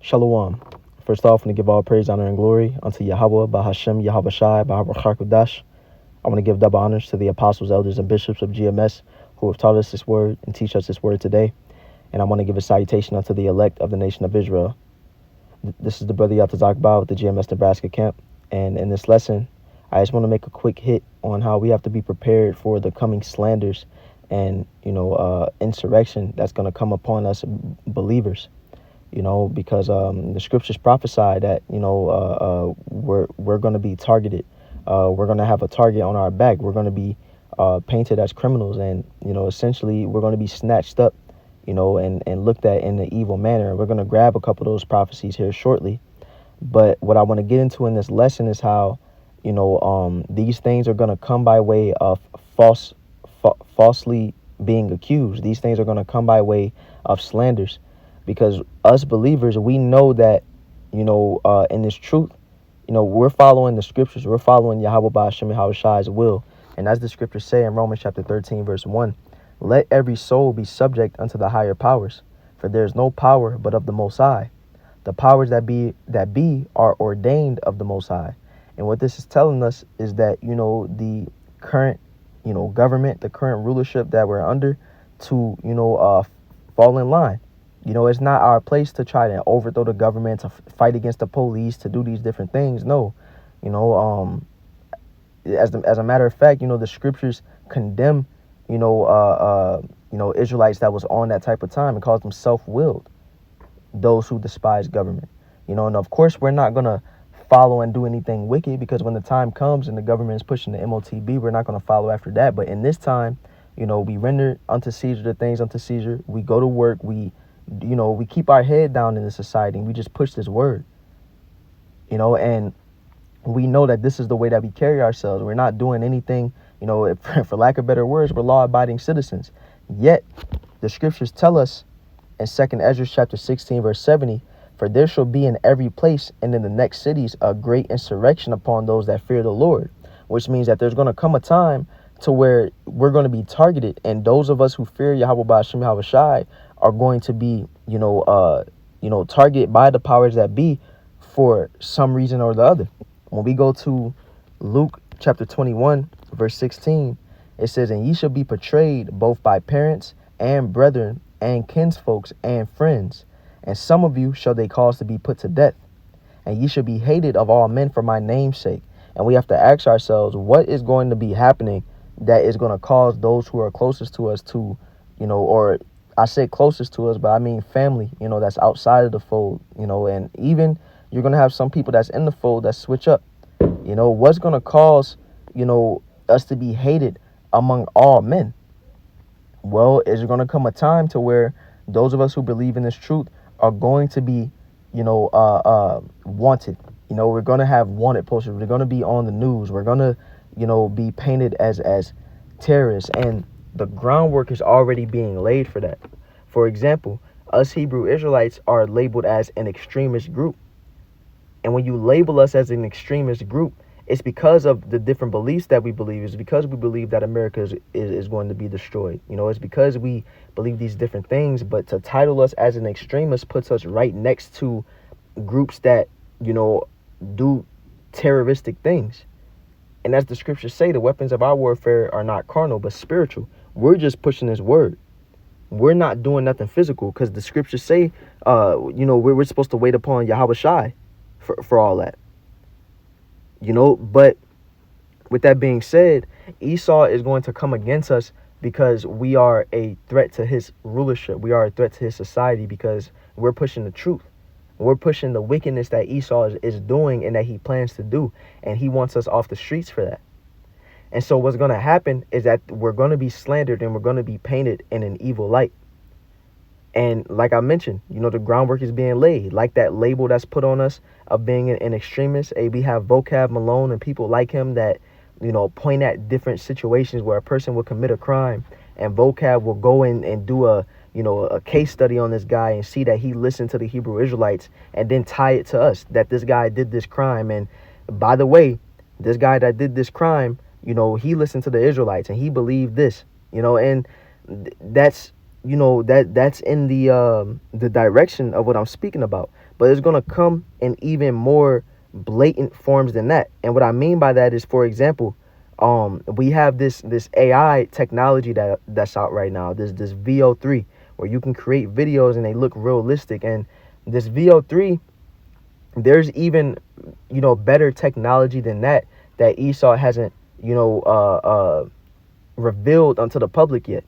Shalom. First off, I want to give all praise, honor, and glory unto Yahweh, Bahashem, Yahweh Shai, Bahar Chakudash. I want to give double honors to the apostles, elders, and bishops of GMS who have taught us this word and teach us this word today. And I want to give a salutation unto the elect of the nation of Israel. This is the brother Yatazakbah with the GMS Nebraska camp. And in this lesson, I just want to make a quick hit on how we have to be prepared for the coming slanders and, insurrection that's going to come upon us believers. Because the scriptures prophesy that, we're going to be targeted. We're going to have a target on our back. We're going to be painted as criminals. And, essentially, we're going to be snatched up, and looked at in an evil manner. We're going to grab a couple of those prophecies here shortly. But what I want to get into in this lesson is how, these things are going to come by way of falsely being accused. These things are going to come by way of slanders. Because us believers, we know that, in this truth, we're following the scriptures. We're following Yahweh Ba'ashem Yahweh Shai's will. And as the scriptures say in Romans chapter 13, verse 1, let every soul be subject unto the higher powers, for there is no power but of the Most High. The powers that be are ordained of the Most High. And what this is telling us is that, the current, government, the current rulership that we're under to, fall in line. It's not our place to try to overthrow the government, to fight against the police, to do these different things. No, as a matter of fact, the scriptures condemn, Israelites that was on that type of time and calls them self-willed, those who despise government. And of course, we're not going to follow and do anything wicked, because when the time comes and the government is pushing the MOTB, we're not going to follow after that. But in this time, we render unto Caesar the things unto Caesar. We go to work. We keep our head down in the society, and we just push this word, and we know that this is the way that we carry ourselves. We're not doing anything, for lack of better words, we're law-abiding citizens. Yet, the scriptures tell us in 2nd Ezra chapter 16, verse 70, for there shall be in every place and in the next cities a great insurrection upon those that fear the Lord, which means that there's going to come a time to where we're going to be targeted, and those of us who fear Yahweh Ba'ashem Yahweh Shai are going to be, targeted by the powers that be for some reason or the other. When we go to Luke chapter 21, verse 16, it says, and ye shall be betrayed both by parents and brethren and kinsfolks and friends, and some of you shall they cause to be put to death, and ye shall be hated of all men for my name's sake. And we have to ask ourselves, what is going to be happening that is going to cause those who are closest to us to, or I say closest to us, but I mean family, that's outside of the fold, and even you're going to have some people that's in the fold that switch up. What's going to cause, us to be hated among all men? Well, is there going to come a time to where those of us who believe in this truth are going to be, wanted? We're going to have wanted posters. We're going to be on the news. We're going to, be painted as terrorists. And the groundwork is already being laid for that. For example, us Hebrew Israelites are labeled as an extremist group. And when you label us as an extremist group, it's because of the different beliefs that we believe. It's because we believe that America is going to be destroyed. It's because we believe these different things. But to title us as an extremist puts us right next to groups that, do terroristic things. And as the scriptures say, the weapons of our warfare are not carnal, but spiritual. We're just pushing this word. We're not doing nothing physical, because the scriptures say, we're supposed to wait upon Yahweh Shai for all that. But with that being said, Esau is going to come against us because we are a threat to his rulership. We are a threat to his society because we're pushing the truth. We're pushing the wickedness that Esau is doing and that he plans to do. And he wants us off the streets for that. And so what's going to happen is that we're going to be slandered and we're going to be painted in an evil light. And like I mentioned, the groundwork is being laid. Like that label that's put on us of being an extremist. We have Vocab Malone and people like him that, point at different situations where a person will commit a crime. And Vocab will go in and do a case study on this guy and see that he listened to the Hebrew Israelites and then tie it to us, that this guy did this crime. And by the way, this guy that did this crime, he listened to the Israelites and he believed this, and that's that's in the direction of what I'm speaking about. But it's gonna come in even more blatant forms than that. And what I mean by that is, for example, we have this AI technology that's out right now. This VO3, where you can create videos and they look realistic. And this VO3, there's even better technology than that Esau hasn't revealed unto the public yet.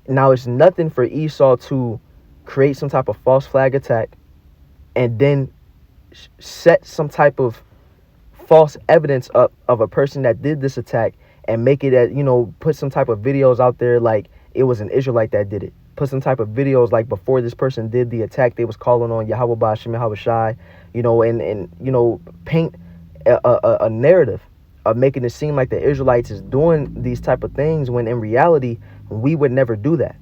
Now, it's nothing for Esau to create some type of false flag attack and then set some type of false evidence up of a person that did this attack and make it put some type of videos out there like it was an Israelite that did it. Put some type of videos like before this person did the attack, they was calling on Yahweh Ba'Shem Yahweh Shai, and paint a narrative of making it seem like the Israelites is doing these type of things when in reality we would never do that.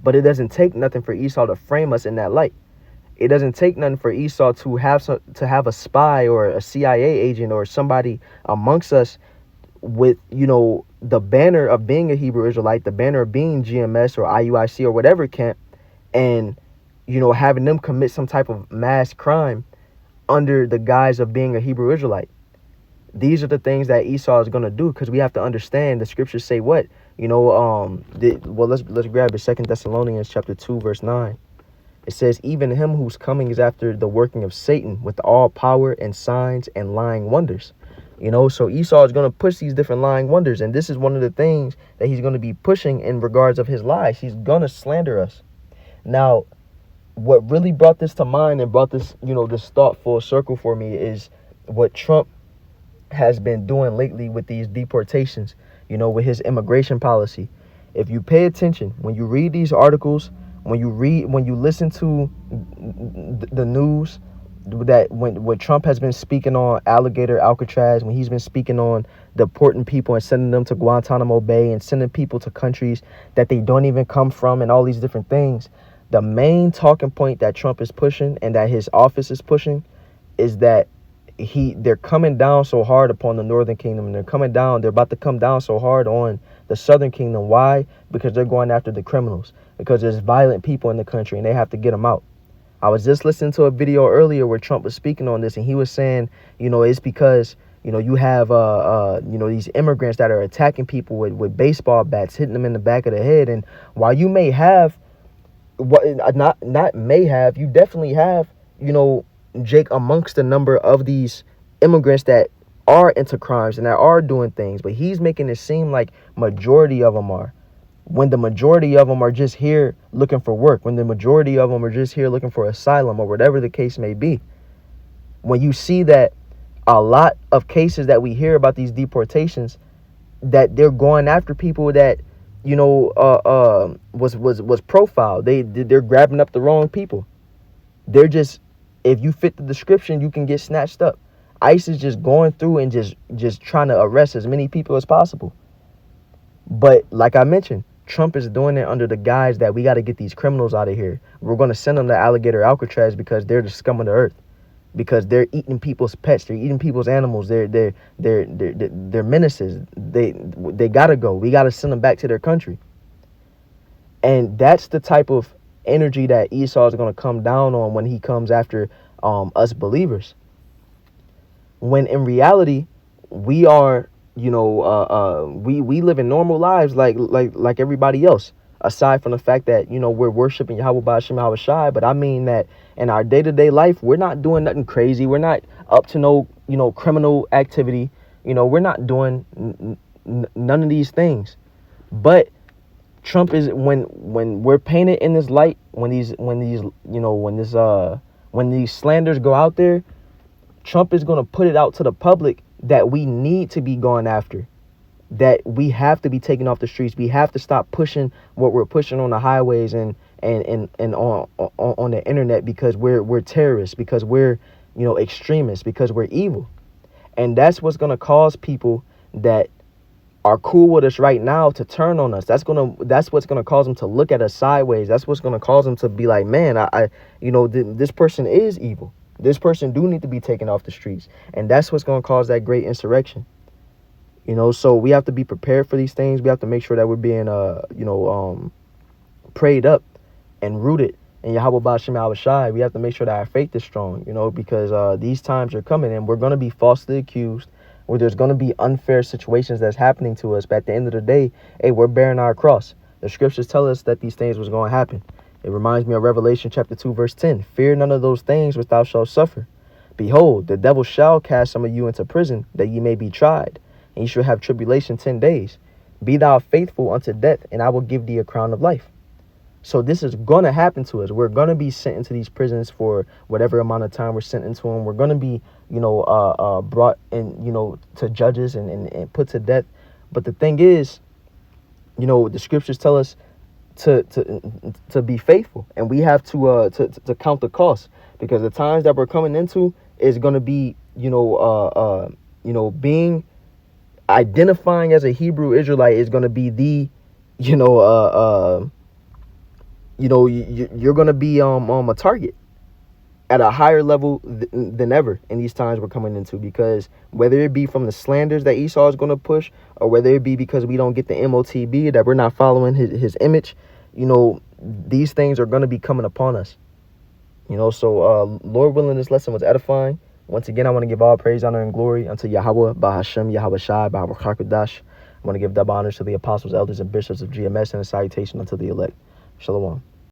But it doesn't take nothing for Esau to frame us in that light. It doesn't take nothing for Esau to have a spy or a CIA agent or somebody amongst us with the banner of being a Hebrew Israelite, the banner of being GMS or IUIC or whatever camp, and having them commit some type of mass crime under the guise of being a Hebrew Israelite. These are the things that Esau is going to do, because we have to understand the scriptures say what? Let's grab it. 2 Thessalonians chapter 2, verse 9. It says, even him whose coming is after the working of Satan with all power and signs and lying wonders. So Esau is going to push these different lying wonders. And this is one of the things that he's going to be pushing in regards of his lies. He's going to slander us. Now, what really brought this to mind and brought this, this thought full circle for me is what Trump has been doing lately with these deportations, with his immigration policy. If you pay attention, when you read these articles, when you listen to the news, that when Trump has been speaking on alligator Alcatraz, when he's been speaking on deporting people and sending them to Guantanamo Bay and sending people to countries that they don't even come from and all these different things, the main talking point that Trump is pushing and that his office is pushing is that they're coming down so hard upon the northern kingdom, and they're about to come down so hard on the southern kingdom. Why? Because they're going after the criminals, because there's violent people in the country and they have to get them out. I was just listening to a video earlier where Trump was speaking on this, and he was saying, it's because, you have, these immigrants that are attacking people with baseball bats, hitting them in the back of the head. And while you may have, you definitely have, Jake, amongst the number of these immigrants that are into crimes and that are doing things, but he's making it seem like majority of them are, when the majority of them are just here looking for work, when the majority of them are just here looking for asylum or whatever the case may be. When you see that a lot of cases that we hear about these deportations, that they're going after people that was profiled, they're grabbing up the wrong people. They're just, if you fit the description, you can get snatched up. ICE is just going through and just trying to arrest as many people as possible. But like I mentioned, Trump is doing it under the guise that we got to get these criminals out of here. We're going to send them to alligator Alcatraz because they're the scum of the earth, because they're eating people's pets, they're eating people's animals, they're menaces. They gotta go. We gotta send them back to their country. And that's the type of energy that Esau is going to come down on when he comes after us believers. When in reality, we are, we live in normal lives like everybody else, aside from the fact that, we're worshiping Yahweh Ba'Shem Yahweh Shai. But I mean that in our day-to-day life, we're not doing nothing crazy. We're not up to no, criminal activity. We're not doing none of these things. But Trump is, when we're painted in this light, when these slanders go out there, Trump is going to put it out to the public that we need to be going after, that we have to be taken off the streets. We have to stop pushing what we're pushing on the highways and on the internet, because we're terrorists, because we're extremists, because we're evil. And that's what's going to cause people that are cool with us right now to turn on us. That's what's gonna cause them to look at us sideways. That's what's gonna cause them to be like, man, this person is evil. This person do need to be taken off the streets. And that's what's gonna cause that great insurrection. So we have to be prepared for these things. We have to make sure that we're being prayed up and rooted in Yahweh Ba'ashem Yahweh Shai, we have to make sure that our faith is strong, you know, because these times are coming and we're going to be falsely accused, where there's going to be unfair situations that's happening to us. But at the end of the day, hey, we're bearing our cross. The scriptures tell us that these things was going to happen. It reminds me of Revelation chapter 2, verse 10. Fear none of those things which thou shalt suffer. Behold, the devil shall cast some of you into prison, that ye may be tried, and ye shall have tribulation 10 days. Be thou faithful unto death, and I will give thee a crown of life. So this is going to happen to us. We're going to be sent into these prisons for whatever amount of time we're sent into them. We're going to be, brought in, to judges and put to death. But the thing is, the scriptures tell us to be faithful, and we have to count the cost, because the times that we're coming into is going to be, being identifying as a Hebrew Israelite is going to be the, you're going to be a target at a higher level than ever in these times we're coming into, because whether it be from the slanders that Esau is going to push, or whether it be because we don't get the MOTB, that we're not following his image, these things are going to be coming upon us. So Lord willing, this lesson was edifying. Once again, I want to give all praise, honor, and glory unto Yahweh, Bahashem, Yahweh Shai, Bahawah Chakodash. I want to give double honors to the apostles, elders, and bishops of GMS, and a salutation unto the elect. Shalom.